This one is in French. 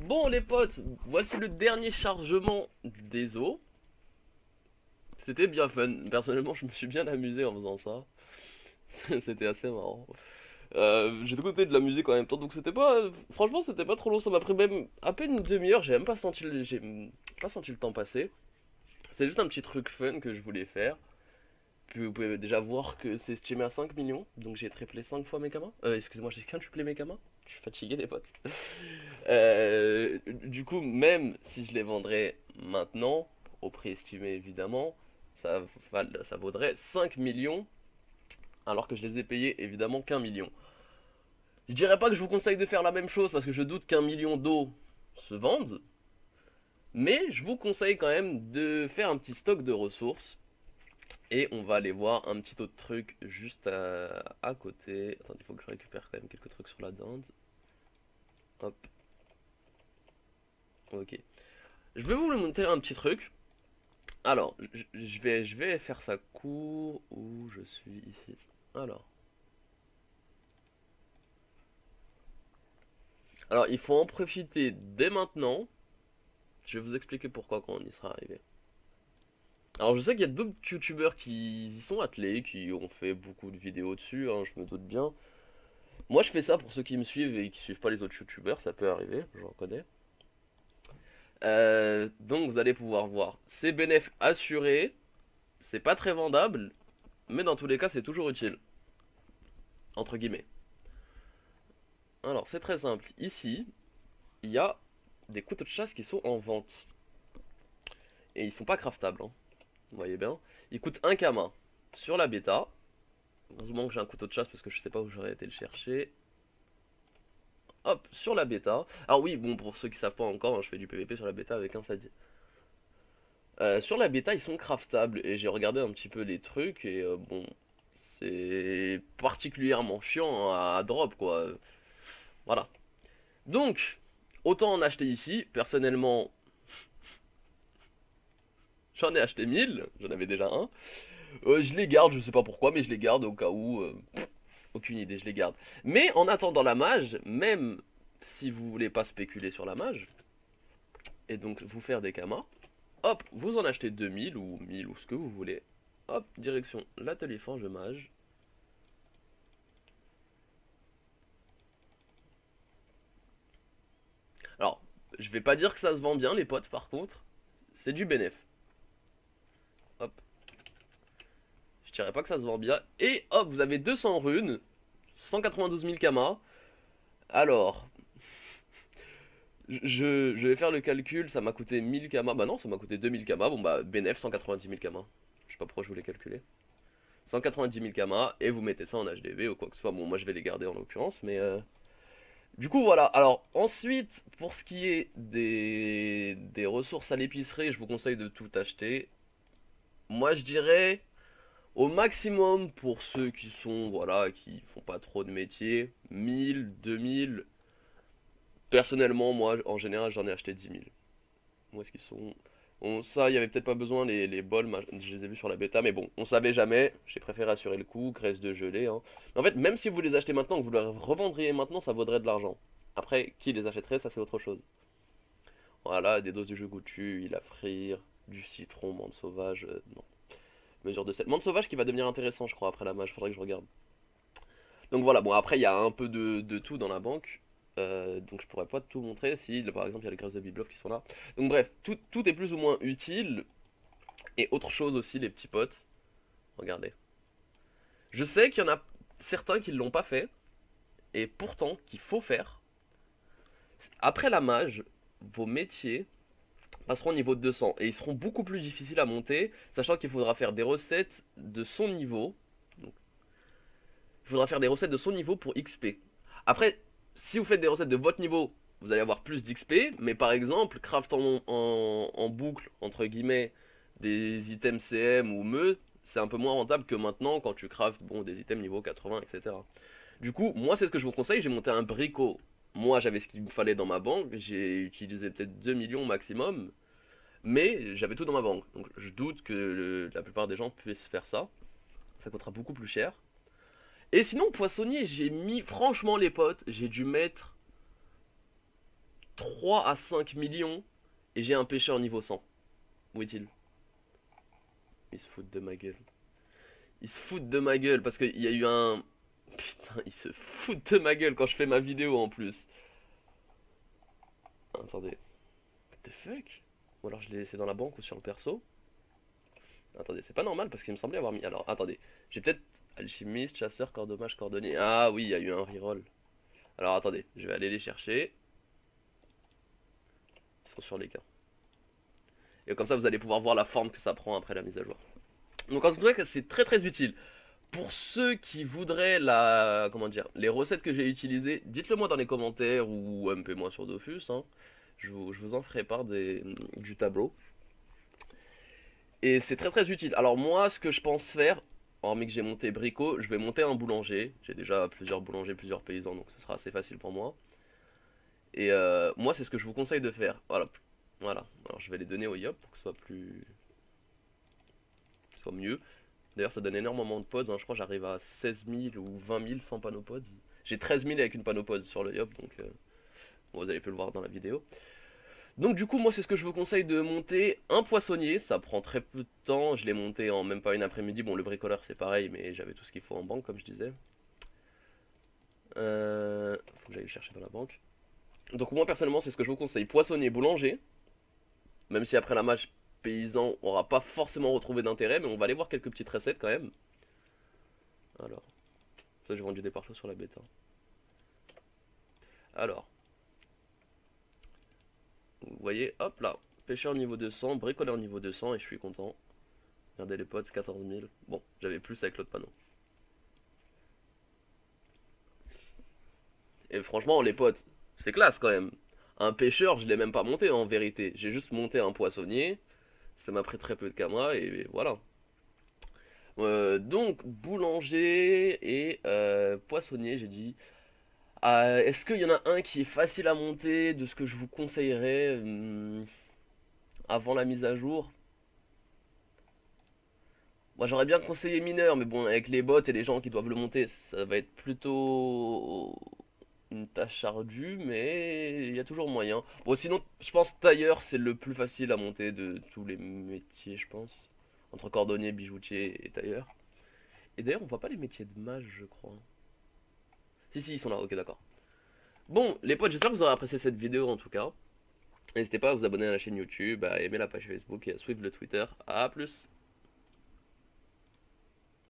Bon les potes, voici le dernier chargement des os. C'était bien fun. Personnellement, je me suis bien amusé en faisant ça. C'était assez marrant. J'ai écouté de la musique en même temps, donc c'était pas. Franchement, c'était pas trop long. Ça m'a pris même à peine une demi-heure. J'ai même pas senti j'ai pas senti le temps passer. C'est juste un petit truc fun que je voulais faire. Puis vous pouvez déjà voir que c'est estimé à 5 millions. Donc j'ai triplé 5 fois mes kamas. Excusez-moi, j'ai quintuplé mes kamas. Je suis fatigué, les potes. Du coup, même si je les vendrais maintenant, au prix estimé évidemment, ça vaudrait 5 millions, alors que je les ai payés évidemment qu'un million. Je dirais pas que je vous conseille de faire la même chose, parce que je doute qu'un million d'eau se vendent, mais je vous conseille quand même de faire un petit stock de ressources. Et on va aller voir un petit autre truc juste à côté. Attends, il faut que je récupère quand même quelques trucs sur la dinde. Hop, ok. Je vais vous montrer un petit truc. Alors, je vais faire ça court. Où je suis ici. Alors, il faut en profiter dès maintenant. Je vais vous expliquer pourquoi quand on y sera arrivé. Alors, je sais qu'il y a d'autres youtubeurs qui y sont attelés, qui ont fait beaucoup de vidéos dessus, hein, je me doute bien. Moi, je fais ça pour ceux qui me suivent et qui suivent pas les autres youtubeurs, ça peut arriver, je reconnais. Donc, vous allez pouvoir voir. C'est bénéf assuré, c'est pas très vendable, mais dans tous les cas, c'est toujours utile. Entre guillemets. Alors, c'est très simple. Ici, il y a des couteaux de chasse qui sont en vente. Et ils sont pas craftables, hein. Vous voyez bien. Ils coûtent 1 kama sur la bêta. Heureusement que j'ai un couteau de chasse parce que je sais pas où j'aurais été le chercher. Hop, sur la bêta. Alors oui, bon, pour ceux qui savent pas encore, hein, je fais du PVP sur la bêta avec un sadi. Sur la bêta, ils sont craftables. Et j'ai regardé un petit peu les trucs. Et bon, c'est particulièrement chiant à drop, quoi. Voilà. Donc, autant en acheter ici. Personnellement, j'en ai acheté 1000. J'en avais déjà un. Je les garde, je sais pas pourquoi, mais je les garde au cas où. Aucune idée, je les garde. Mais en attendant la mage, même si vous voulez pas spéculer sur la mage, et donc vous faire des kamas, hop, vous en achetez 2000 ou 1000 ou ce que vous voulez. Hop, direction l'atelier forge mage. Alors, je vais pas dire que ça se vend bien les potes par contre, c'est du bénéf. Hop. Je dirais pas que ça se vend bien. Et hop, vous avez 200 runes, 192 000 kamas. Alors, je vais faire le calcul, ça m'a coûté 1000 kamas. Bah non, ça m'a coûté 2000 kamas. Bon bah, bénéf 190 000 kamas. Je sais pas pourquoi je voulais calculer. 190 000 kamas et vous mettez ça en HDV ou quoi que ce soit. Bon, moi je vais les garder en l'occurrence, mais du coup voilà. Alors ensuite, pour ce qui est des ressources à l'épicerie, je vous conseille de tout acheter. Moi je dirais au maximum pour ceux qui sont, voilà, qui font pas trop de métier, 1000, 2000. Personnellement, moi en général j'en ai acheté 10 000. Où est-ce qu'ils sont? Ça, il y avait peut-être pas besoin, les bols, je les ai vus sur la bêta, mais bon, on savait jamais. J'ai préféré assurer le coup, graisse de gelée, hein. Mais en fait, même si vous les achetez maintenant, que vous les revendriez maintenant, ça vaudrait de l'argent. Après, qui les achèterait, ça c'est autre chose. Voilà, des doses de jus goûtu, huile à frire, du citron, menthe sauvage, non. Mesure de sel. Menthe sauvage qui va devenir intéressant, je crois, après la mage, faudrait que je regarde. Donc voilà, bon, après, il y a un peu de tout dans la banque. Donc je pourrais pas tout montrer. Si, par exemple, il y a les graisses de biblof qui sont là. Donc bref, tout est plus ou moins utile. Et autre chose aussi, les petits potes. Regardez. Je sais qu'il y en a certains qui ne l'ont pas fait. Et pourtant, qu'il faut faire. Après la mage, vos métiers passeront au niveau de 200. Et ils seront beaucoup plus difficiles à monter. Sachant qu'il faudra faire des recettes de son niveau. Donc, il faudra faire des recettes de son niveau pour XP. Après, si vous faites des recettes de votre niveau, vous allez avoir plus d'XP. Mais par exemple, craft en boucle, entre guillemets, des items CM ou ME, c'est un peu moins rentable que maintenant quand tu craftes bon, des items niveau 80, etc. Du coup, moi, c'est ce que je vous conseille. J'ai monté un bricot. Moi, j'avais ce qu'il me fallait dans ma banque. J'ai utilisé peut-être 2 millions maximum. Mais j'avais tout dans ma banque. Donc, je doute que la plupart des gens puissent faire ça. Ça coûtera beaucoup plus cher. Et sinon, poissonnier, j'ai mis, franchement, les potes, j'ai dû mettre 3 à 5 millions et j'ai un pêcheur niveau 100. Où est-il? Ils se foutent de ma gueule. Ils se foutent de ma gueule parce qu'il y a eu un... Putain, ils se foutent de ma gueule quand je fais ma vidéo en plus. Attendez. What the fuck? Ou alors je l'ai laissé dans la banque ou sur le perso. Attendez, c'est pas normal parce qu'il me semblait avoir mis... Alors, attendez. J'ai peut-être alchimiste, chasseur, corps dommage, cordonnier. Ah oui, il y a eu un reroll. Alors, attendez. Je vais aller les chercher. Ils sont sur les cas. Et comme ça, vous allez pouvoir voir la forme que ça prend après la mise à jour. Donc, en tout cas, c'est très très utile. Pour ceux qui voudraient la... Comment dire? Les recettes que j'ai utilisées, dites-le moi dans les commentaires ou MP moi sur Dofus. Hein. Je vous en ferai part du tableau. Et c'est très très utile. Alors moi, ce que je pense faire, hormis que j'ai monté Brico, je vais monter un boulanger. J'ai déjà plusieurs boulangers, plusieurs paysans, donc ce sera assez facile pour moi. Et moi, c'est ce que je vous conseille de faire. Voilà. Voilà. Alors je vais les donner au Yop pour que ce soit plus... que ce soit mieux. D'ailleurs, ça donne énormément de pods. Hein. Je crois que j'arrive à 16 000 ou 20 000 sans panneau pods. J'ai 13 000 avec une panneau pods sur le Yop, donc bon, vous allez pu le voir dans la vidéo. Donc du coup moi c'est ce que je vous conseille de monter un poissonnier, ça prend très peu de temps, je l'ai monté en même pas une après-midi, bon le bricoleur c'est pareil mais j'avais tout ce qu'il faut en banque comme je disais. Faut que j'aille le chercher dans la banque. Donc moi personnellement c'est ce que je vous conseille, poissonnier, boulanger, même si après la match paysan on aura pas forcément retrouvé d'intérêt mais on va aller voir quelques petites recettes quand même. Alors, ça j'ai vendu des partout sur la bêta. Alors, vous voyez, hop là, pêcheur niveau 200, bricoleur niveau 200 et je suis content. Regardez les potes, 14 000. Bon, j'avais plus avec l'autre panneau. Et franchement, les potes, c'est classe quand même. Un pêcheur, je l'ai même pas monté en vérité. J'ai juste monté un poissonnier. Ça m'a pris très peu de caméra et voilà. Donc, boulanger et poissonnier, j'ai dit. Est-ce qu'il y en a un qui est facile à monter de ce que je vous conseillerais avant la mise à jour? Moi j'aurais bien conseillé mineur, mais bon, avec les bots et les gens qui doivent le monter, ça va être plutôt une tâche ardue, mais il y a toujours moyen. Bon, sinon, je pense tailleur, c'est le plus facile à monter de tous les métiers, je pense. Entre cordonnier, bijoutier et tailleur. Et d'ailleurs, on voit pas les métiers de mage, je crois. Si, si, ils sont là, ok, d'accord. Bon, les potes, j'espère que vous aurez apprécié cette vidéo en tout cas. N'hésitez pas à vous abonner à la chaîne YouTube, à aimer la page Facebook et à suivre le Twitter. A plus!